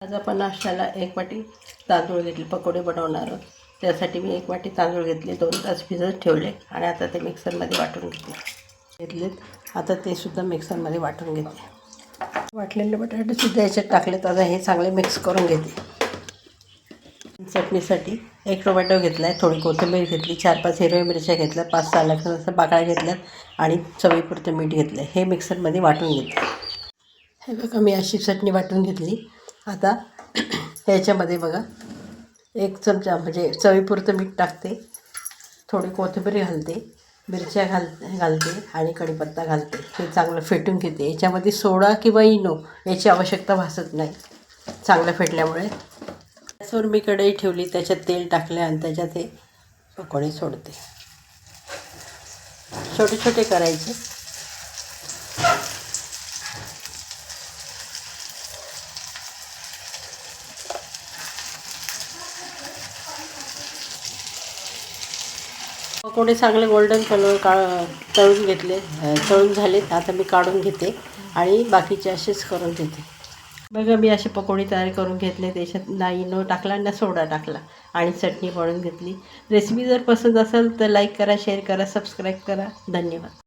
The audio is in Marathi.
आज आपण नाश्त्याला 1 वाटी तांदूळ घेतले, पकोडे बनवणार आहोत. त्यासाठी मी 1 वाटी तांदूळ घेतले, 2 तास भिजत ठेवले आणि आता ते मिक्सरमध्ये वाटून घेतलेत. आता ते सुद्धा मिक्सरमध्ये वाटून घेते. वाटलेले बटाटे सुद्धा याच्यात टाकलेत. आता हे चांगले मिक्स करून घेते. चटणीसाठी 1 टोमॅटो घेतला आहे, थोडी कोथिंबीर घेतली, 4-5 हिरव्या मिरच्या घेतल्या, 5-6 लसणाच्या पाकळ्या घेतल्यात आणि चवीपुरतं मीठ घेतलं. हे मिक्सरमध्ये वाटून घेते. हे बघा, मी अशी चटणी वाटून घेतली. आता याच्यामध्ये बघा 1 चमचा म्हणजे चवीपुरतं मीठ टाकते, थोडी कोथिंबीर घालते, मिरच्या घालते आणि कढीपत्ता घालते. हे चांगलं फेटून घेते. याच्यामध्ये सोडा किंवा इनो याची आवश्यकता भासत नाही चांगलं फेटल्यामुळे. गॅसवर मी कढई ठेवली, त्याच्यात तेल टाकले आणि त्याच्यात हे पकोडे सोडते. छोटे छोटे करायचे. पकोडे चांगले गोल्डन कलर तळून घेतले, तळून झालेत. आता मी काढून घेते आणि बाकीचे असेच करून घेते. बघा, मी असे पकोडे तयार करून घेतले. त्याच्यात ना इनो टाकला ना सोडा टाकला आणि चटणी बनवून घेतली. रेसिपी जर पसंत असेल तर लाईक करा, शेअर करा, सबस्क्राईब करा. धन्यवाद.